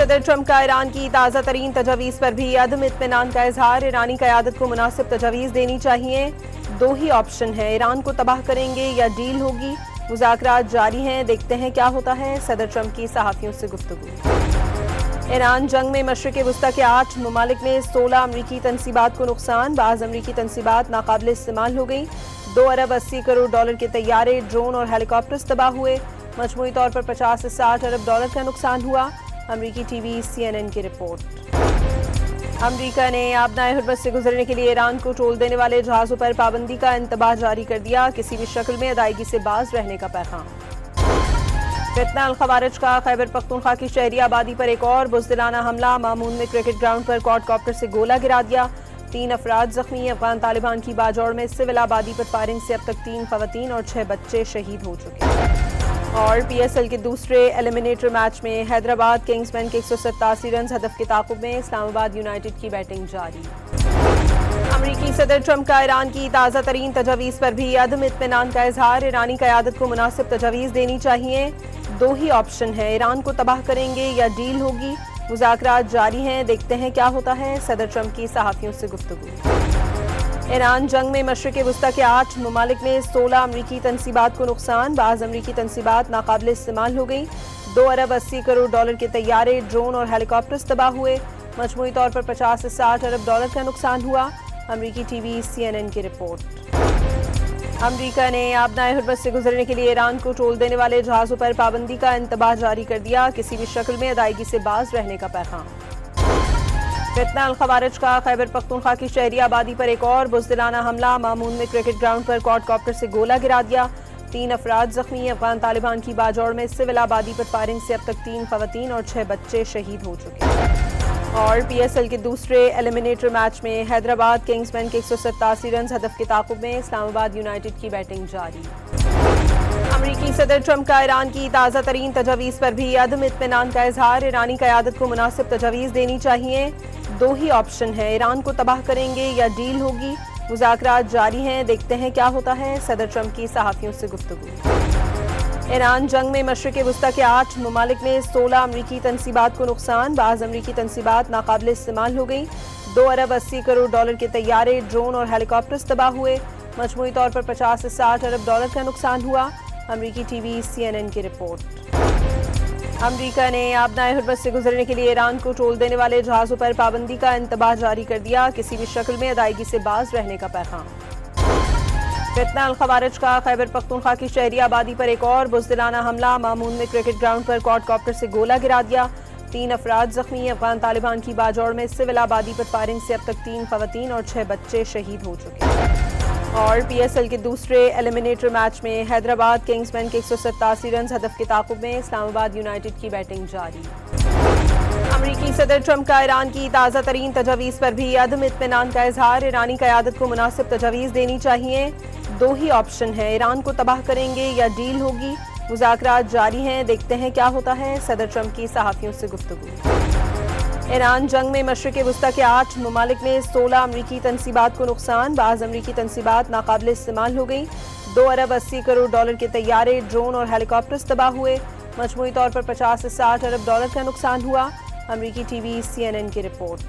صدر ٹرمپ کا ایران کی تازہ ترین تجاویز پر بھی عدم اطمینان کا اظہار۔ ایرانی قیادت کو مناسب تجاویز دینی چاہیے۔ دو ہی آپشن ہیں، ایران کو تباہ کریں گے یا ڈیل ہوگی۔ مذاکرات جاری ہیں، دیکھتے ہیں کیا ہوتا ہے۔ صدر ٹرمپ کی صحافیوں سے گفتگو۔ ایران جنگ میں مشرق وسطی کے 8 ممالک میں 16 امریکی تنصیبات کو نقصان۔ بعض امریکی تنصیبات ناقابل استعمال ہو گئیں۔ 2 ارب 80 کروڑ ڈالر کے طیارے، ڈرون اور ہیلی کاپٹرز تباہ ہوئے۔ مجموعی طور پر 50 سے 60 ارب ڈالر کا نقصان ہوا۔ امریکی ٹی وی CNN کی رپورٹ۔ امریکہ نے آبنائے حرمت سے گزرنے کے لیے ایران کو ٹول دینے والے جہازوں پر پابندی کا انتباہ جاری کر دیا۔ کسی بھی شکل میں ادائیگی سے باز رہنے کا پیغام۔ فتنہ الخوارج کا خیبر پختونخوا کی شہری آبادی پر ایک اور بزدلانہ حملہ۔ مامون میں کرکٹ گراؤنڈ پر کوڈ کاپٹر سے گولہ گرا دیا۔ 3 افراد زخمی۔ افغان طالبان کی باجوڑ میں سول آبادی پر فائرنگ سے اب تک 3 خواتین اور 6 بچے شہید ہو چکے ہیں۔ اور PSL کے دوسرے ایلیمنیٹر میچ میں حیدرآباد کنگز مین کے 187 رنز ہدف کے تعاقب میں۔ اسلام آباد یونائیٹڈ کی بیٹنگ جاری۔ امریکی صدر ٹرمپ کا ایران کی تازہ ترین تجاویز پر بھی عدم اطمینان کا اظہار۔ ایرانی قیادت کو مناسب تجاویز دینی چاہیے۔ دو ہی آپشن ہیں، ایران کو تباہ کریں گے یا ڈیل ہوگی۔ مذاکرات جاری ہیں، دیکھتے ہیں کیا ہوتا ہے۔ صدر ٹرمپ کی صحافیوں سے گفتگو۔ ایران جنگ میں مشرق وسطی کے 8 ممالک میں 16 امریکی تنصیبات کو نقصان۔ بعض امریکی تنصیبات ناقابل استعمال ہو گئیں۔ 2 ارب 80 کروڑ ڈالر کے طیارے، ڈرون اور ہیلی کاپٹرز تباہ ہوئے۔ مجموعی طور پر 50 سے 60 ارب ڈالر کا نقصان ہوا۔ امریکی ٹی وی CNN کی رپورٹ۔ امریکہ نے آبنائے حرمت سے گزرنے کے لیے ایران کو ٹول دینے والے جہازوں پر پابندی کا انتباہ جاری کر دیا۔ کسی بھی شکل میں ادائیگی سے باز رہنے کا پیغام۔ فتنہ الخوارج کا خیبر پختونخوا کی شہری آبادی پر ایک اور بزدلانہ حملہ۔ مامون میں کرکٹ گراؤنڈ پر کوڈ کاپٹر سے گولہ گرا دیا۔ 3 افراد زخمی۔ افغان طالبان کی باجوڑ میں سول آبادی پر فائرنگ سے اب تک 3 خواتین اور 6 بچے شہید ہو چکے ہیں۔ اور PSL کے دوسرے ایلیمنیٹر میچ میں حیدرآباد کنگز مین کے 187 رنز ہدف کے تعاقب میں۔ اسلام آباد یونائیٹڈ کی بیٹنگ جاری۔ امریکی صدر ٹرمپ کا ایران کی تازہ ترین تجاویز پر بھی عدم اطمینان کا اظہار۔ ایرانی قیادت کو مناسب تجاویز دینی چاہیے۔ دو ہی آپشن ہیں، ایران کو تباہ کریں گے یا ڈیل ہوگی۔ مذاکرات جاری ہیں، دیکھتے ہیں کیا ہوتا ہے۔ صدر ٹرمپ کی صحافیوں سے گفتگو۔ ایران جنگ میں مشرق وسطی کے 8 ممالک میں 16 امریکی تنصیبات کو نقصان۔ بعض امریکی تنصیبات ناقابل استعمال ہو گئیں۔ 2 ارب 80 کروڑ ڈالر کے طیارے، ڈرون اور ہیلی کاپٹرز تباہ ہوئے۔ مجموعی طور پر 50 سے 60 ارب ڈالر کا نقصان ہوا۔ امریکی ٹی وی CNN کی رپورٹ۔ امریکہ نے آبنائے حرمت سے گزرنے کے لیے ایران کو ٹول دینے والے جہازوں پر پابندی کا انتباہ جاری کر دیا۔ کسی بھی شکل میں ادائیگی سے باز رہنے کا پیغام۔ فتنہ الخوارج کا خیبر پختونخوا کی شہری آبادی پر ایک اور بزدلانہ حملہ۔ مامون میں کرکٹ گراؤنڈ پر کوڈ کاپٹر سے گولہ گرا دیا۔ 3 افراد زخمی۔ افغان طالبان کی باجوڑ میں سول آبادی پر فائرنگ سے اب تک 3 خواتین اور 6 بچے شہید ہو چکے ہیں۔ اور PSL کے دوسرے ایلیمنیٹر میچ میں حیدرآباد کنگز مین کے 187 رنز ہدف کے تعاقب میں۔ اسلام آباد یونائیٹڈ کی بیٹنگ جاری۔ امریکی صدر ٹرمپ کا ایران کی تازہ ترین تجاویز پر بھی عدم اطمینان کا اظہار۔ ایرانی قیادت کو مناسب تجاویز دینی چاہیے۔ دو ہی آپشن ہیں، ایران کو تباہ کریں گے یا ڈیل ہوگی۔ مذاکرات جاری ہیں، دیکھتے ہیں کیا ہوتا ہے۔ صدر ٹرمپ کی صحافیوں سے گفتگو۔ ایران جنگ میں مشرق وسطی کے 8 ممالک میں 16 امریکی تنصیبات کو نقصان۔ بعض امریکی تنصیبات ناقابل استعمال ہو گئیں۔ 2 ارب 80 کروڑ ڈالر کے طیارے، ڈرون اور ہیلی کاپٹرز تباہ ہوئے۔ مجموعی طور پر 50 سے 60 ارب ڈالر کا نقصان ہوا۔ امریکی ٹی وی CNN کی رپورٹ۔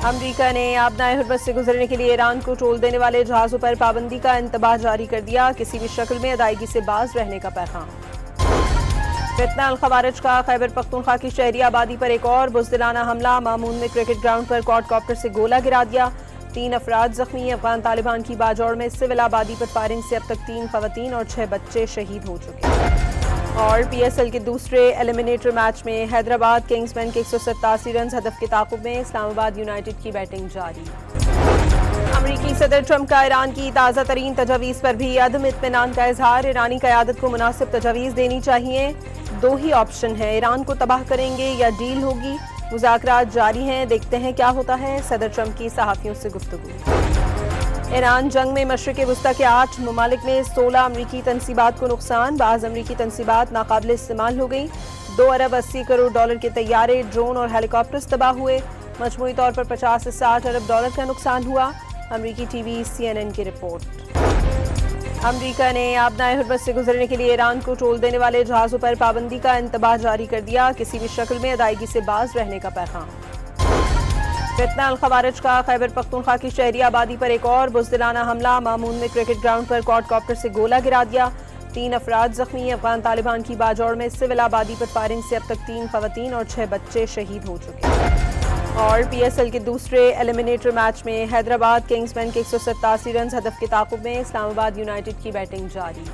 امریکہ نے آبنائے حرمت سے گزرنے کے لیے ایران کو ٹول دینے والے جہازوں پر پابندی کا انتباہ جاری کر دیا۔ کسی بھی شکل میں ادائیگی سے باز رہنے کا پیغام۔ فتنہ الخوارج کا خیبر پختونخوا کی شہری آبادی پر ایک اور بزدلانہ حملہ۔ مامون میں کرکٹ گراؤنڈ پر کوڈ کاپٹر سے گولہ گرا دیا۔ 3 افراد زخمی۔ افغان طالبان کی باجوڑ میں سول آبادی پر فائرنگ سے اب تک 3 خواتین اور 6 بچے شہید ہو چکے ہیں۔ اور PSL کے دوسرے ایلیمنیٹر میچ میں حیدرآباد کنگز مین کے 187 رنز ہدف کے تعاقب میں۔ اسلام آباد یونائیٹڈ کی بیٹنگ جاری۔ امریکی صدر ٹرمپ کا ایران کی تازہ ترین تجاویز پر بھی عدم اطمینان کا اظہار۔ ایرانی قیادت کو مناسب تجاویز دینی چاہیے۔ دو ہی آپشن ہیں، ایران کو تباہ کریں گے یا ڈیل ہوگی۔ مذاکرات جاری ہیں، دیکھتے ہیں کیا ہوتا ہے۔ صدر ٹرمپ کی صحافیوں سے گفتگو۔ ایران جنگ میں مشرق وسطی کے 8 ممالک میں 16 امریکی تنصیبات کو نقصان۔ بعض امریکی تنصیبات ناقابل استعمال ہو گئیں۔ 2 ارب 80 کروڑ ڈالر کے طیارے، ڈرون اور ہیلی کاپٹرز تباہ ہوئے۔ مجموعی طور پر 50 سے 60 ارب ڈالر کا نقصان ہوا۔ امریکی ٹی وی CNN کی رپورٹ۔ امریکہ نے آبنائے حرمت سے گزرنے کے لیے ایران کو ٹول دینے والے جہازوں پر پابندی کا انتباہ جاری کر دیا، کسی بھی شکل میں ادائیگی سے باز رہنے کا پیغام۔ فتنہ الخوارج کا خیبر پختونخوا کی شہری آبادی پر ایک اور بزدلانہ حملہ، مامون میں کرکٹ گراؤنڈ پر کوڈ کاپٹر سے گولہ گرا دیا، 3 افراد زخمی۔ افغان طالبان کی باجوڑ میں سول آبادی پر فائرنگ سے اب تک 3 خواتین اور 6 بچے شہید ہو چکے ہیں۔ اور پی ایس ایل کے دوسرے ایلیمنیٹر میچ میں حیدرآباد کنگز مین کے 187 رنز ہدف کے تعاقب میں، اسلام آباد یونائیٹڈ کی بیٹنگ جاری۔